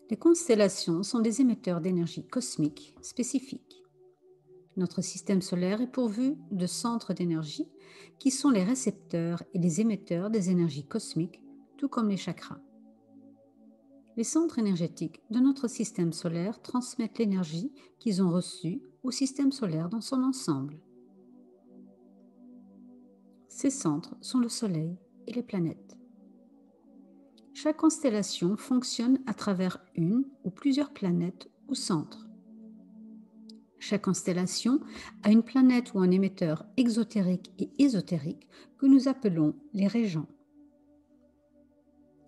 Les constellations sont des émetteurs d'énergie cosmique spécifiques. Notre système solaire est pourvu de centres d'énergie qui sont les récepteurs et les émetteurs des énergies cosmiques, tout comme les chakras. Les centres énergétiques de notre système solaire transmettent l'énergie qu'ils ont reçue au système solaire dans son ensemble. Ces centres sont le Soleil et les planètes. Chaque constellation fonctionne à travers une ou plusieurs planètes ou centres. Chaque constellation a une planète ou un émetteur exotérique et ésotérique que nous appelons les régents.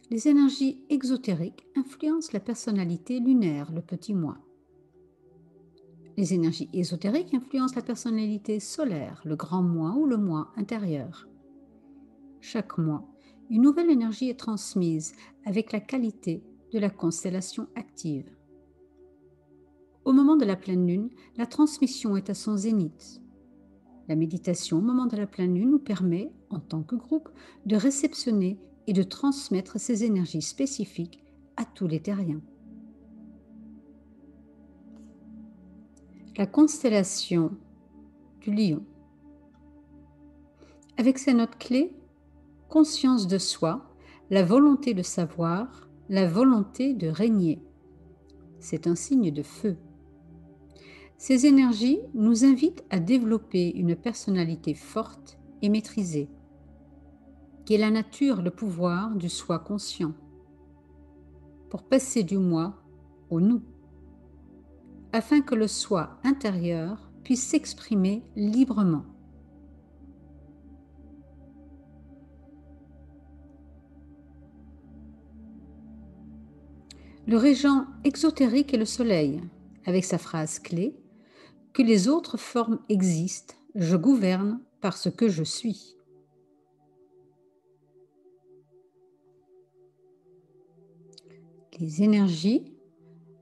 Les énergies exotériques influencent la personnalité lunaire, le petit moi. Les énergies ésotériques influencent la personnalité solaire, le grand moi ou le moi intérieur. Chaque mois, une nouvelle énergie est transmise avec la qualité de la constellation active. Au moment de la pleine lune, la transmission est à son zénith. La méditation au moment de la pleine lune nous permet, en tant que groupe, de réceptionner et de transmettre ces énergies spécifiques à tous les terriens. La constellation du Lion. Avec ses notes clés, conscience de soi, la volonté de savoir, la volonté de régner. C'est un signe de feu. Ces énergies nous invitent à développer une personnalité forte et maîtrisée, qui est la nature, le pouvoir du soi conscient, pour passer du moi au nous, afin que le soi intérieur puisse s'exprimer librement. Le régent exotérique est le soleil, avec sa phrase clé « Que les autres formes existent, je gouverne parce que je suis ». Les énergies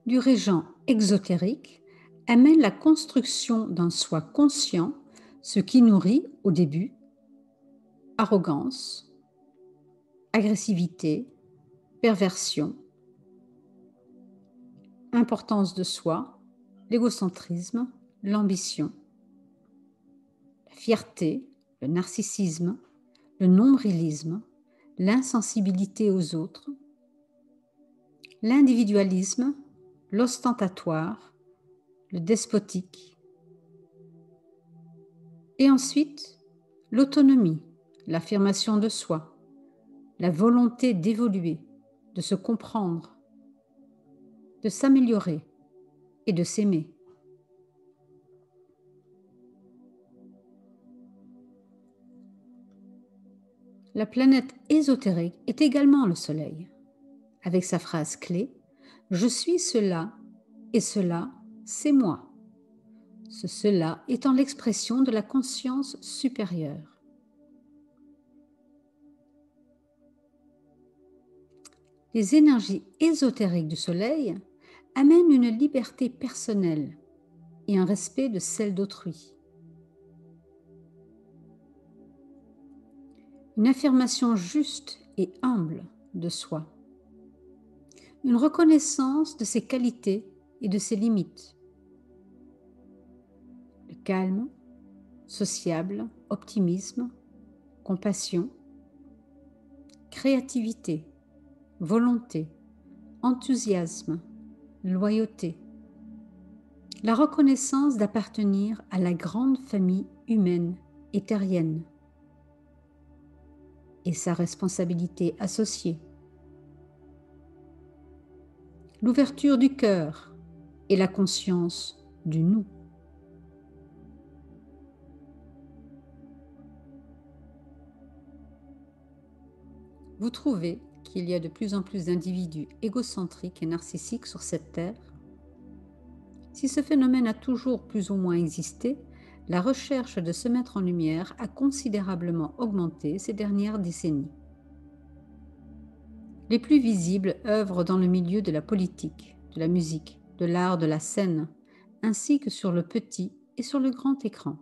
du régent exotérique amènent la construction d'un soi conscient, ce qui nourrit au début arrogance, agressivité, perversion, importance de soi, l'égocentrisme, l'ambition, la fierté, le narcissisme, le nombrilisme, l'insensibilité aux autres, l'individualisme, l'ostentatoire, le despotique. Et ensuite, l'autonomie, l'affirmation de soi, la volonté d'évoluer, de se comprendre, de s'améliorer et de s'aimer. La planète ésotérique est également le Soleil, avec sa phrase clé « Je suis cela et cela, c'est moi ». Ce cela étant l'expression de la conscience supérieure. Les énergies ésotériques du Soleil amènent une liberté personnelle et un respect de celle d'autrui. Une affirmation juste et humble de soi. Une reconnaissance de ses qualités et de ses limites. Le calme, sociable, optimisme, compassion, créativité, volonté, enthousiasme, loyauté. La reconnaissance d'appartenir à la grande famille humaine et terrienne et sa responsabilité associée. L'ouverture du cœur et la conscience du nous. Vous trouvez qu'il y a de plus en plus d'individus égocentriques et narcissiques sur cette terre? Si ce phénomène a toujours plus ou moins existé, la recherche de se mettre en lumière a considérablement augmenté ces dernières décennies. Les plus visibles œuvrent dans le milieu de la politique, de la musique, de l'art de la scène, ainsi que sur le petit et sur le grand écran.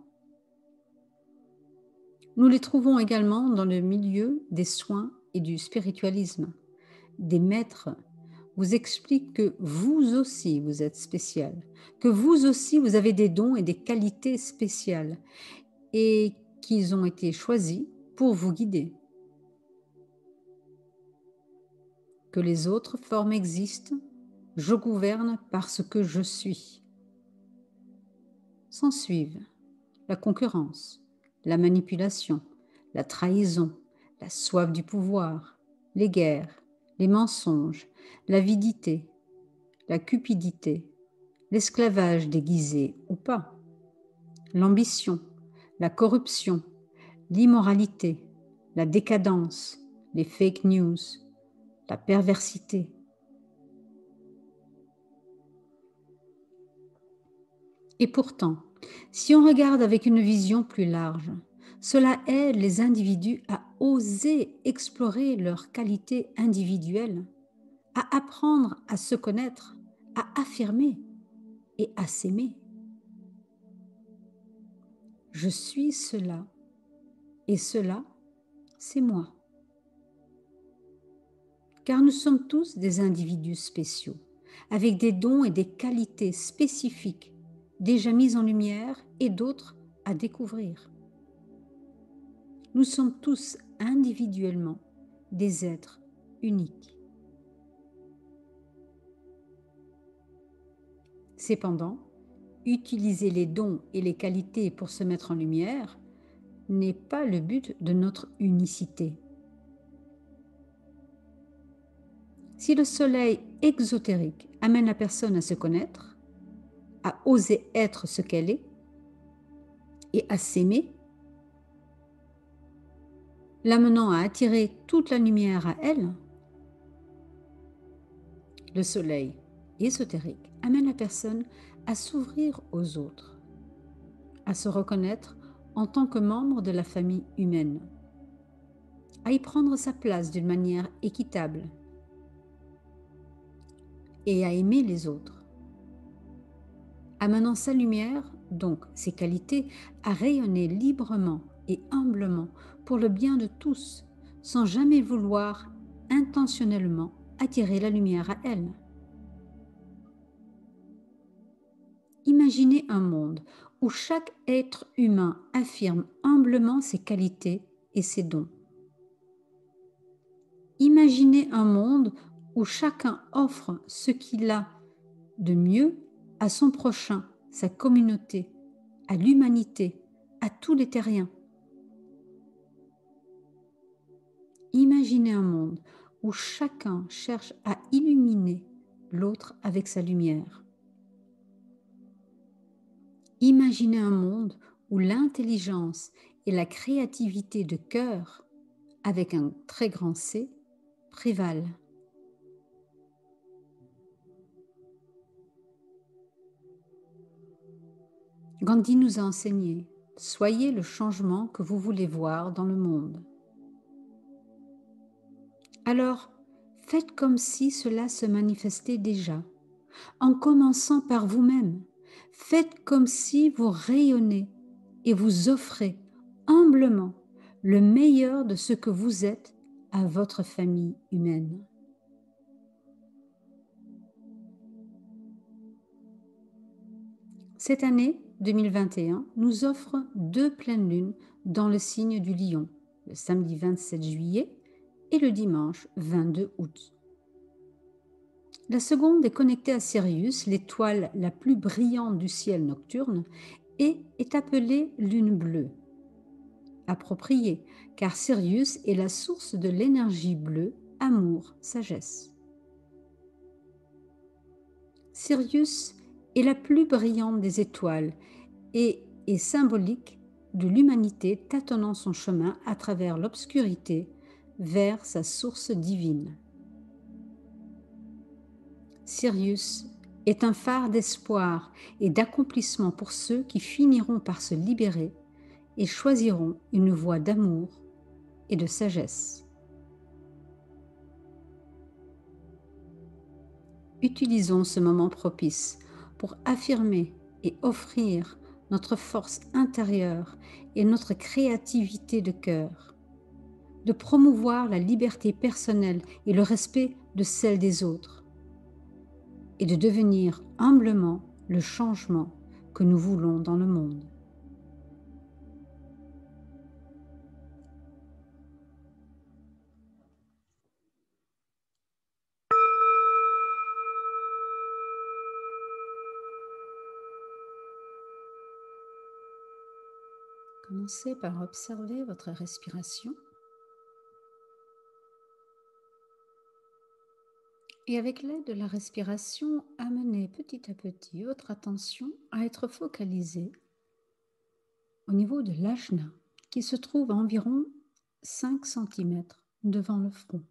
Nous les trouvons également dans le milieu des soins et du spiritualisme, des maîtres vous explique que vous aussi, vous êtes spécial, que vous aussi, vous avez des dons et des qualités spéciales et qu'ils ont été choisis pour vous guider. Que les autres formes existent, je gouverne parce que je suis. S'ensuivent la concurrence, la manipulation, la trahison, la soif du pouvoir, les guerres, les mensonges, l'avidité, la cupidité, l'esclavage déguisé ou pas, l'ambition, la corruption, l'immoralité, la décadence, les fake news, la perversité. Et pourtant, si on regarde avec une vision plus large, cela aide les individus à oser explorer leurs qualités individuelles, à apprendre à se connaître, à affirmer et à s'aimer. Je suis cela et cela, c'est moi. Car nous sommes tous des individus spéciaux, avec des dons et des qualités spécifiques, déjà mises en lumière et d'autres à découvrir. Nous sommes tous individuellement des êtres uniques. Cependant, utiliser les dons et les qualités pour se mettre en lumière n'est pas le but de notre unicité. Si le soleil exotérique amène la personne à se connaître, à oser être ce qu'elle est et à s'aimer, l'amenant à attirer toute la lumière à elle, le soleil ésotérique amène la personne à s'ouvrir aux autres, à se reconnaître en tant que membre de la famille humaine, à y prendre sa place d'une manière équitable et à aimer les autres, amenant sa lumière, donc ses qualités, à rayonner librement et humblement pour le bien de tous, sans jamais vouloir intentionnellement attirer la lumière à elle. Imaginez un monde où chaque être humain affirme humblement ses qualités et ses dons. Imaginez un monde où chacun offre ce qu'il a de mieux à son prochain, sa communauté, à l'humanité, à tous les terriens. Imaginez un monde où chacun cherche à illuminer l'autre avec sa lumière. Imaginez un monde où l'intelligence et la créativité de cœur, avec un très grand C, prévalent. Gandhi nous a enseigné, soyez le changement que vous voulez voir dans le monde. Alors, faites comme si cela se manifestait déjà, en commençant par vous-même. Faites comme si vous rayonnez et vous offrez humblement le meilleur de ce que vous êtes à votre famille humaine. Cette année 2021 nous offre 2 pleines lunes dans le signe du Lion, le samedi 27 juillet et le dimanche 22 août. La seconde est connectée à Sirius, l'étoile la plus brillante du ciel nocturne, et est appelée lune bleue. Appropriée, car Sirius est la source de l'énergie bleue, amour, sagesse. Sirius est la plus brillante des étoiles et est symbolique de l'humanité tâtonnant son chemin à travers l'obscurité vers sa source divine. Sirius est un phare d'espoir et d'accomplissement pour ceux qui finiront par se libérer et choisiront une voie d'amour et de sagesse. Utilisons ce moment propice pour affirmer et offrir notre force intérieure et notre créativité de cœur, de promouvoir la liberté personnelle et le respect de celle des autres, et de devenir humblement le changement que nous voulons dans le monde. Commencez par observer votre respiration et avec l'aide de la respiration, amenez petit à petit votre attention à être focalisée au niveau de l'ajna qui se trouve à environ 5 cm devant le front.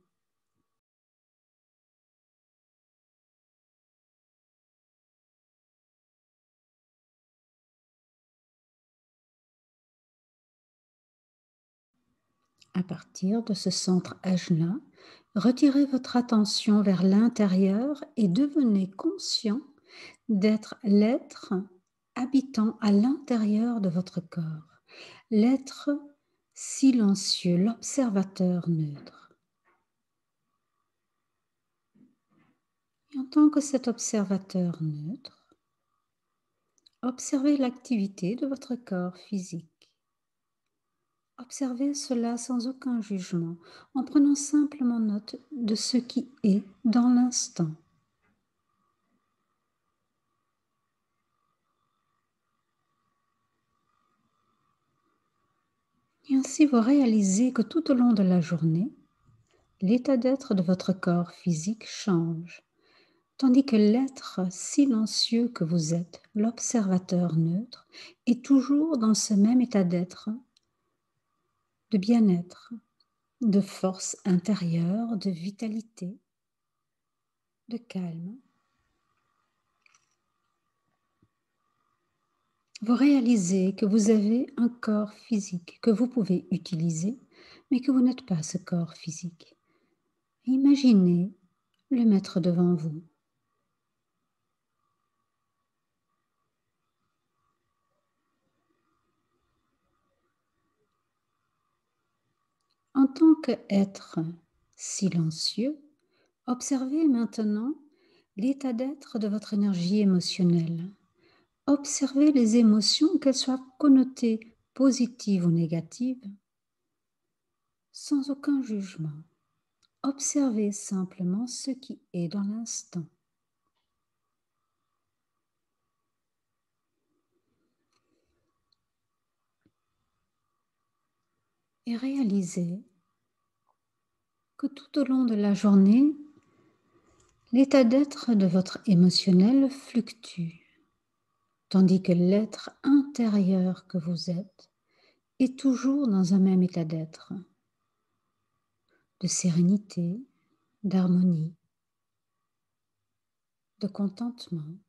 À partir de ce centre ajna, retirez votre attention vers l'intérieur et devenez conscient d'être l'être habitant à l'intérieur de votre corps, l'être silencieux, l'observateur neutre. Et en tant que cet observateur neutre, observez l'activité de votre corps physique. Observez cela sans aucun jugement, en prenant simplement note de ce qui est dans l'instant. Et ainsi vous réalisez que tout au long de la journée, l'état d'être de votre corps physique change, tandis que l'être silencieux que vous êtes, l'observateur neutre, est toujours dans ce même état d'être, de bien-être, de force intérieure, de vitalité, de calme. Vous réalisez que vous avez un corps physique que vous pouvez utiliser, mais que vous n'êtes pas ce corps physique. Imaginez le mettre devant vous. En tant qu'être silencieux, observez maintenant l'état d'être de votre énergie émotionnelle. Observez les émotions, qu'elles soient connotées positives ou négatives, sans aucun jugement. Observez simplement ce qui est dans l'instant. Et réalisez que tout au long de la journée, l'état d'être de votre émotionnel fluctue, tandis que l'être intérieur que vous êtes est toujours dans un même état d'être, de sérénité, d'harmonie, de contentement,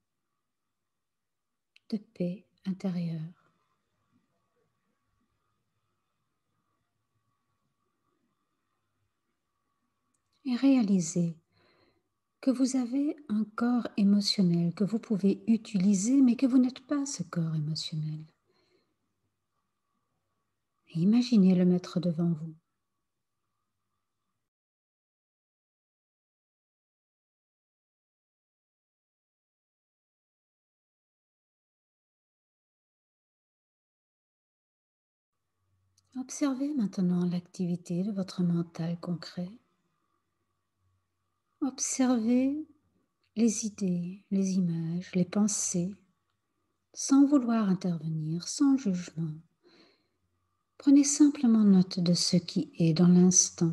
de paix intérieure. Et réalisez que vous avez un corps émotionnel que vous pouvez utiliser, mais que vous n'êtes pas ce corps émotionnel. Et imaginez le mettre devant vous. Observez maintenant l'activité de votre mental concret. Observez les idées, les images, les pensées, sans vouloir intervenir, sans jugement. Prenez simplement note de ce qui est dans l'instant.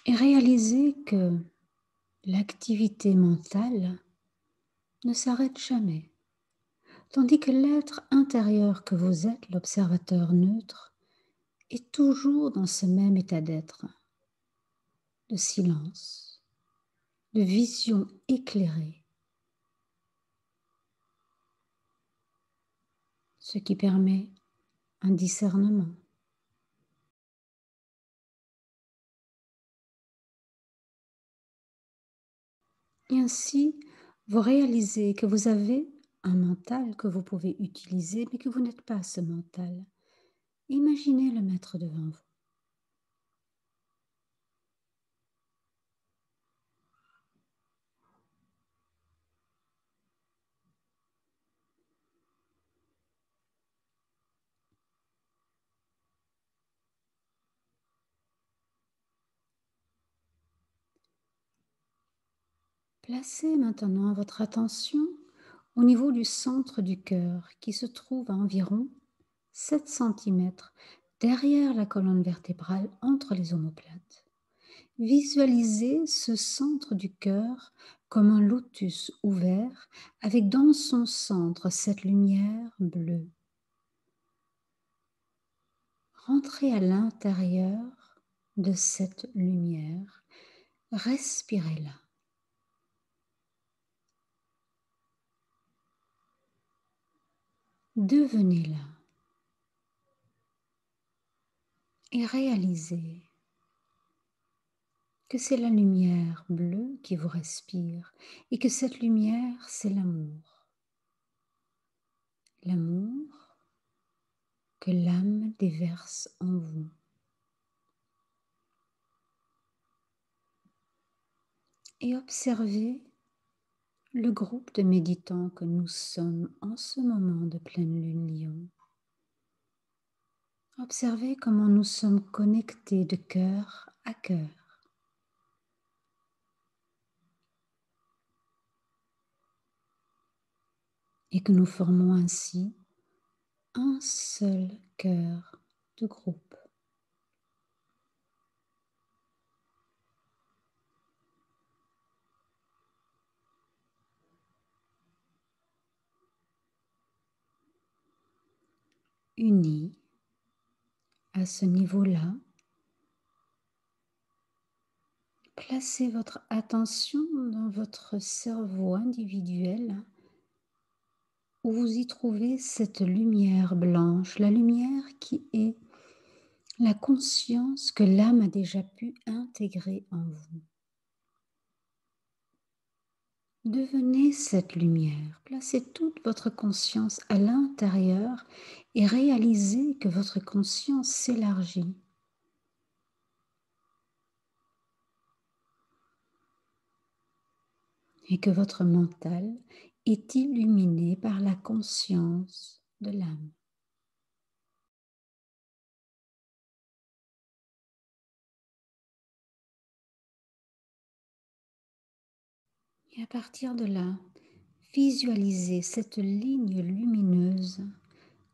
Et réalisez que l'activité mentale ne s'arrête jamais, tandis que l'être intérieur que vous êtes, l'observateur neutre, est toujours dans ce même état d'être, de silence, de vision éclairée, ce qui permet un discernement. Et ainsi, vous réalisez que vous avez un mental que vous pouvez utiliser, mais que vous n'êtes pas ce mental. Imaginez le mettre devant vous. Placez maintenant votre attention au niveau du centre du cœur qui se trouve à environ 7 cm derrière la colonne vertébrale entre les omoplates. Visualisez ce centre du cœur comme un lotus ouvert avec dans son centre cette lumière bleue. Rentrez à l'intérieur de cette lumière, respirez-la. Devenez-la et réalisez que c'est la lumière bleue qui vous respire et que cette lumière, c'est l'amour. L'amour que l'âme déverse en vous. Et observez le groupe de méditants que nous sommes en ce moment de pleine lune lion. Observez comment nous sommes connectés de cœur à cœur. Et que nous formons ainsi un seul cœur de groupe. Unis à ce niveau-là, placez votre attention dans votre cerveau individuel où vous y trouvez cette lumière blanche, la lumière qui est la conscience que l'âme a déjà pu intégrer en vous. Devenez cette lumière, placez toute votre conscience à l'intérieur et réalisez que votre conscience s'élargit. Et que votre mental est illuminé par la conscience de l'âme. Et à partir de là, visualisez cette ligne lumineuse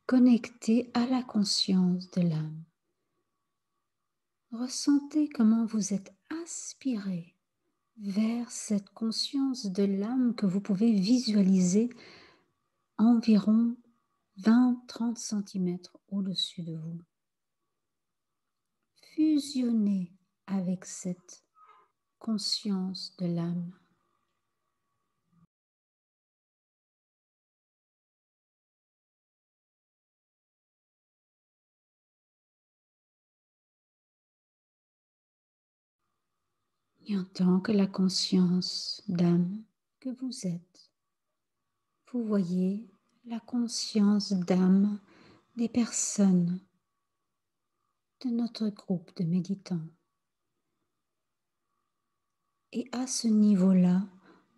connectée à la conscience de l'âme. Ressentez comment vous êtes aspiré vers cette conscience de l'âme que vous pouvez visualiser environ 20-30 cm au-dessus de vous. Fusionnez avec cette conscience de l'âme. Et en tant que la conscience d'âme que vous êtes, vous voyez la conscience d'âme des personnes de notre groupe de méditants. Et à ce niveau-là,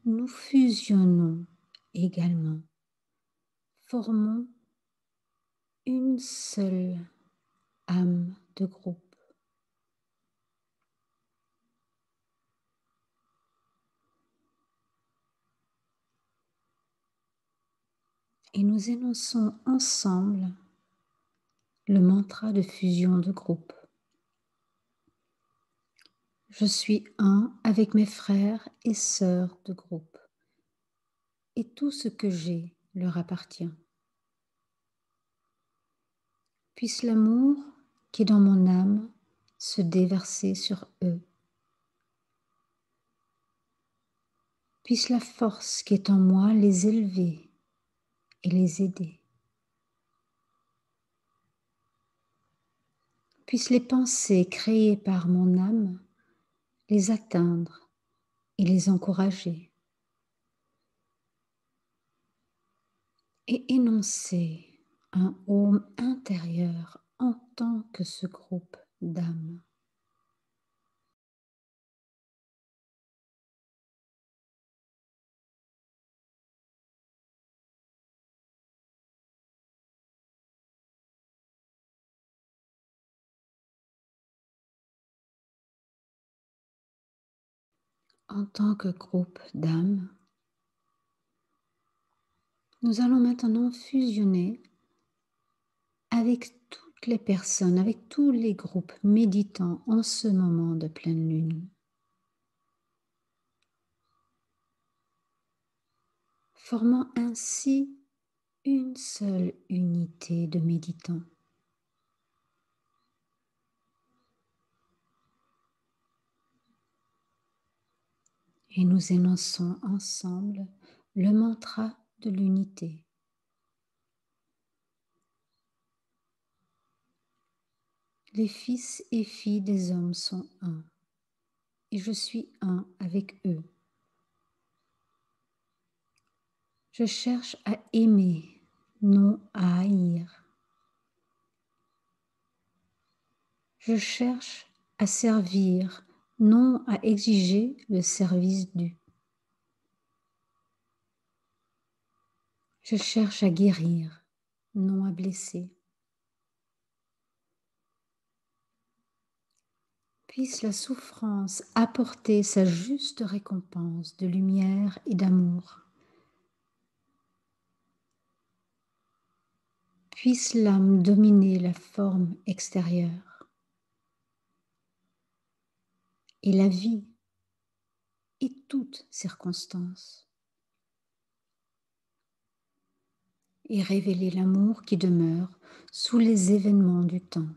nous fusionnons également, formons une seule âme de groupe. Et nous énonçons ensemble le mantra de fusion de groupe. Je suis un avec mes frères et sœurs de groupe. Et tout ce que j'ai leur appartient. Puisse l'amour qui est dans mon âme se déverser sur eux. Puisse la force qui est en moi les élever et les aider. Puissent les pensées créées par mon âme les atteindre et les encourager. Et énoncer un home intérieur en tant que ce groupe d'âmes. En tant que groupe d'âmes, nous allons maintenant fusionner avec toutes les personnes, avec tous les groupes méditants en ce moment de pleine lune, formant ainsi une seule unité de méditants. Et nous énonçons ensemble le mantra de l'unité. Les fils et filles des hommes sont un, et je suis un avec eux. Je cherche à aimer, non à haïr. Je cherche à servir, non à exiger le service dû. Je cherche à guérir, non à blesser. Puisse la souffrance apporter sa juste récompense de lumière et d'amour. Puisse l'âme dominer la forme extérieure. Et la vie et toutes circonstances. Et révéler l'amour qui demeure sous les événements du temps.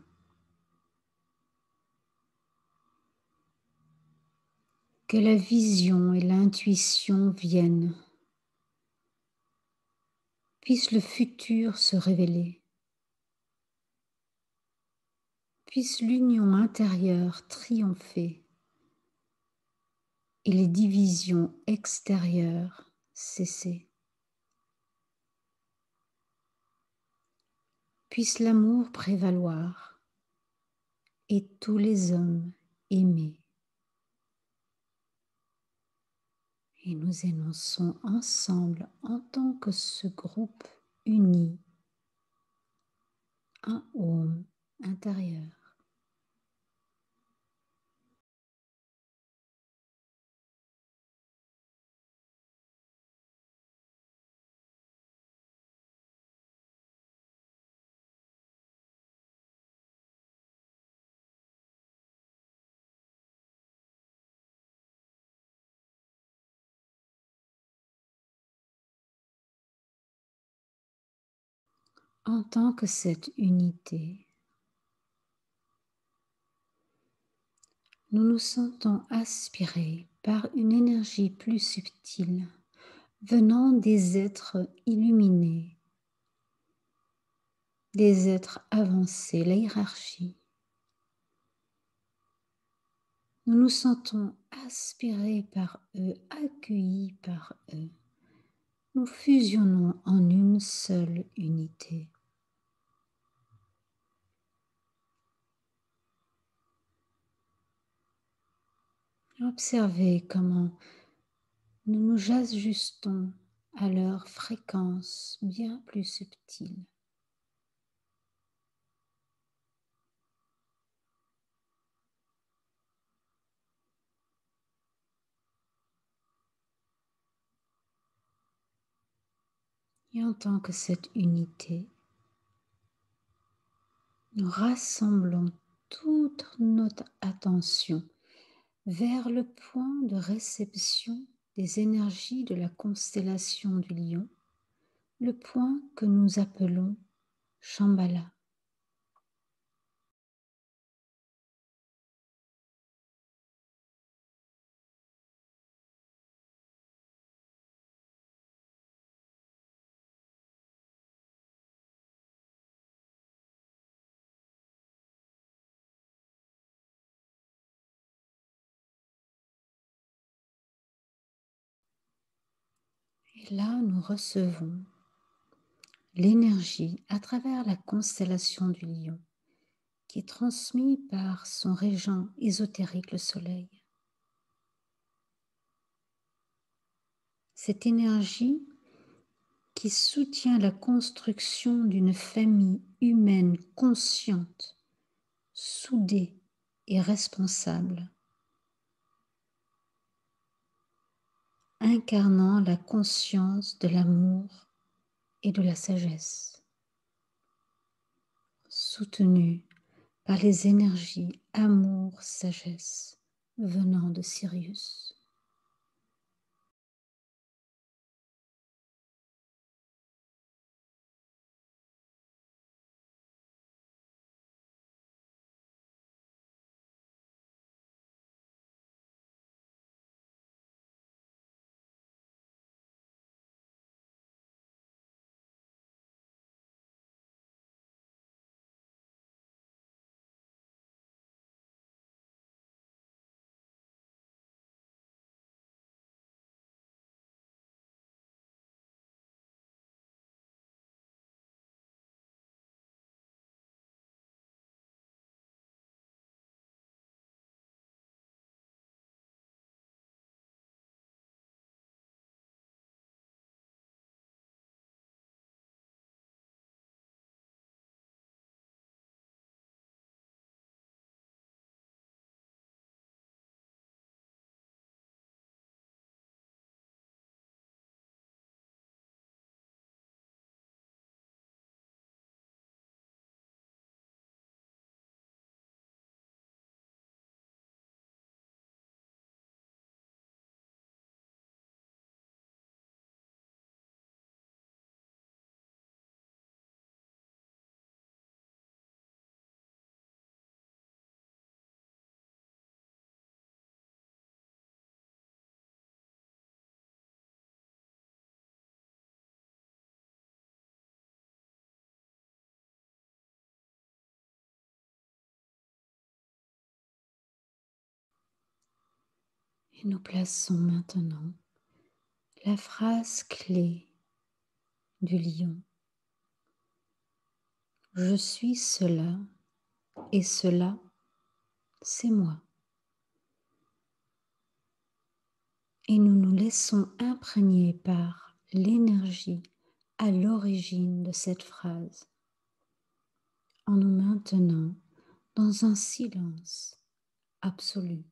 Que la vision et l'intuition viennent. Puisse le futur se révéler. Puisse l'union intérieure triompher et les divisions extérieures cesser. Puisse l'amour prévaloir et tous les hommes aimer. Et nous énonçons ensemble en tant que ce groupe uni un Om intérieur. En tant que cette unité, nous nous sentons aspirés par une énergie plus subtile venant des êtres illuminés, des êtres avancés, la hiérarchie. Nous nous sentons aspirés par eux, accueillis par eux. Nous fusionnons en une seule unité. Observez comment nous nous ajustons à leur fréquence bien plus subtile. Et en tant que cette unité, nous rassemblons toute notre attention vers le point de réception des énergies de la constellation du Lion, le point que nous appelons Shambhala. Et là, nous recevons l'énergie à travers la constellation du Lion qui est transmis par son régent ésotérique, le soleil. Cette énergie qui soutient la construction d'une famille humaine consciente, soudée et responsable, incarnant la conscience de l'amour et de la sagesse, soutenue par les énergies amour-sagesse venant de Sirius. Et nous plaçons maintenant la phrase clé du lion. Je suis cela et cela, c'est moi. Et nous nous laissons imprégner par l'énergie à l'origine de cette phrase en nous maintenant dans un silence absolu.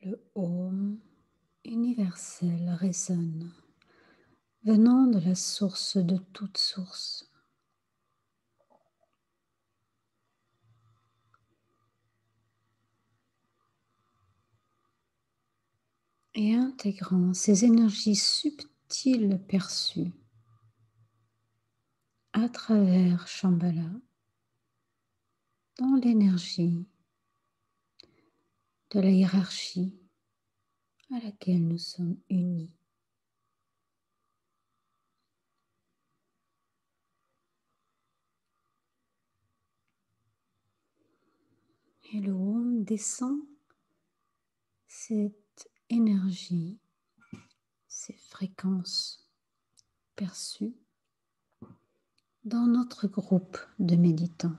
Le Om universel résonne, venant de la source de toute source. Et intégrant ces énergies subtiles perçues à travers Shambhala dans l'énergie de la hiérarchie à laquelle nous sommes unis. Et le Om descend cette énergie, ces fréquences perçues dans notre groupe de méditants.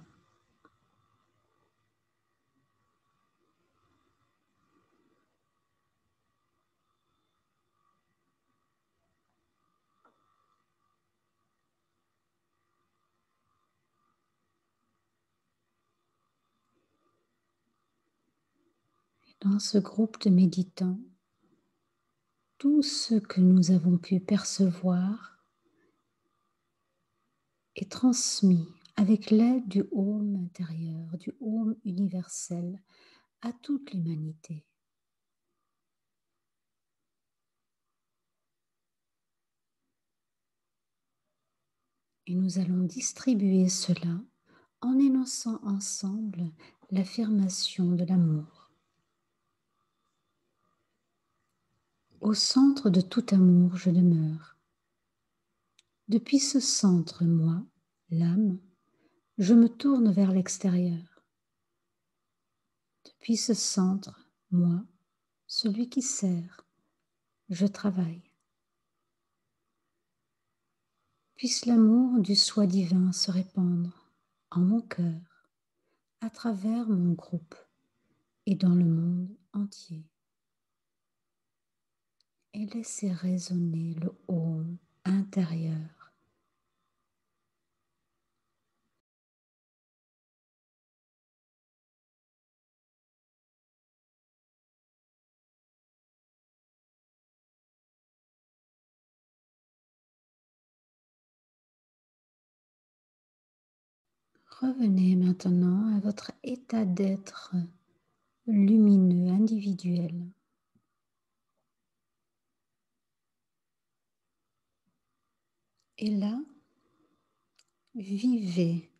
Dans ce groupe de méditants, tout ce que nous avons pu percevoir est transmis avec l'aide du Om intérieur, du Om universel à toute l'humanité. Et nous allons distribuer cela en énonçant ensemble l'affirmation de l'amour. Au centre de tout amour, je demeure. Depuis ce centre, moi, l'âme, je me tourne vers l'extérieur. Depuis ce centre, moi, celui qui sert, je travaille. Puisse l'amour du soi divin se répandre en mon cœur, à travers mon groupe et dans le monde entier. Et laissez résonner le Om intérieur. Revenez maintenant à votre état d'être lumineux, individuel. Et là, vivez,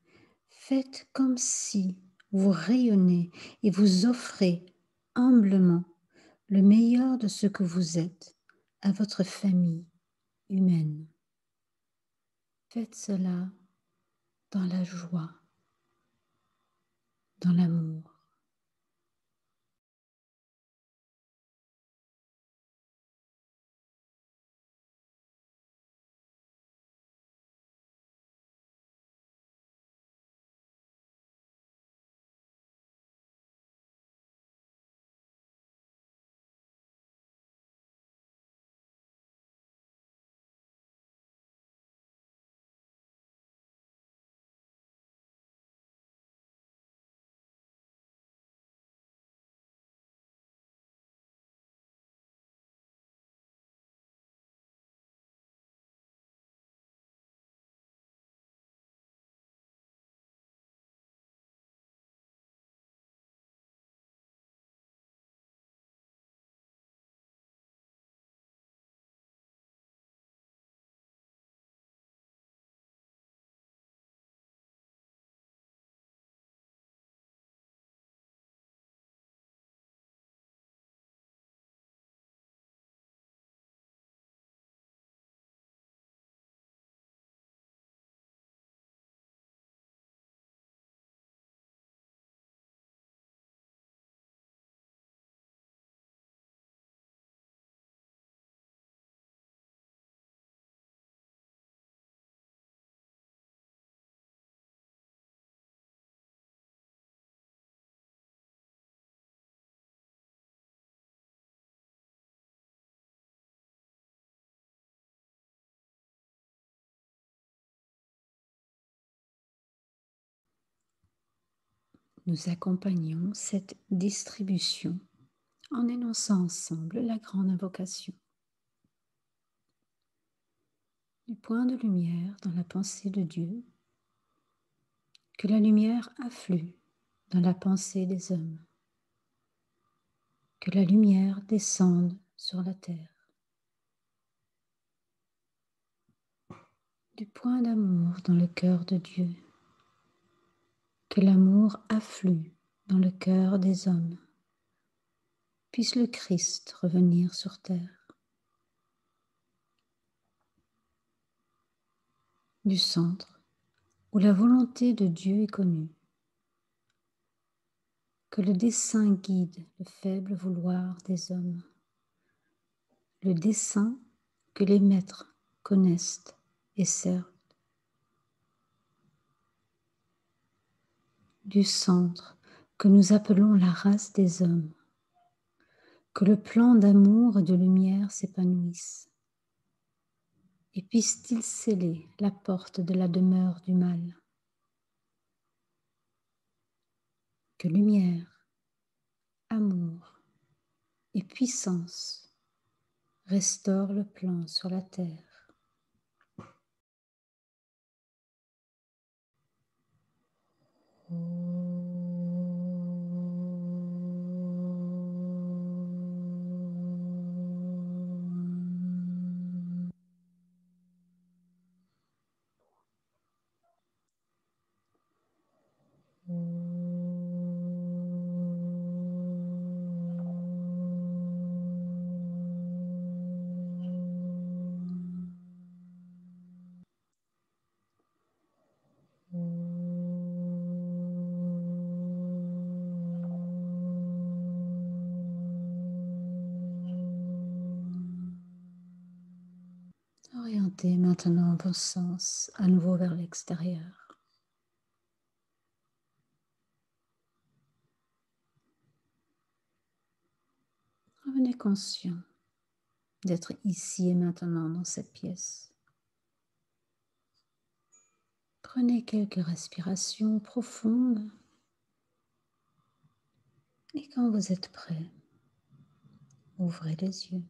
faites comme si vous rayonnez et vous offrez humblement le meilleur de ce que vous êtes à votre famille humaine. Faites cela dans la joie, dans l'amour. Nous accompagnons cette distribution en énonçant ensemble la grande invocation. Du point de lumière dans la pensée de Dieu, que la lumière afflue dans la pensée des hommes, que la lumière descende sur la terre. Du point d'amour dans le cœur de Dieu, que l'amour afflue dans le cœur des hommes, puisse le Christ revenir sur terre. Du centre où la volonté de Dieu est connue, que le dessein guide le faible vouloir des hommes, le dessein que les maîtres connaissent et servent. Du centre que nous appelons la race des hommes, que le plan d'amour et de lumière s'épanouisse, et puisse-t-il sceller la porte de la demeure du mal. Que lumière, amour et puissance restaurent le plan sur la terre. Orientez maintenant vos sens à nouveau vers l'extérieur. Revenez conscient d'être ici et maintenant dans cette pièce. Prenez quelques respirations profondes et quand vous êtes prêt, ouvrez les yeux.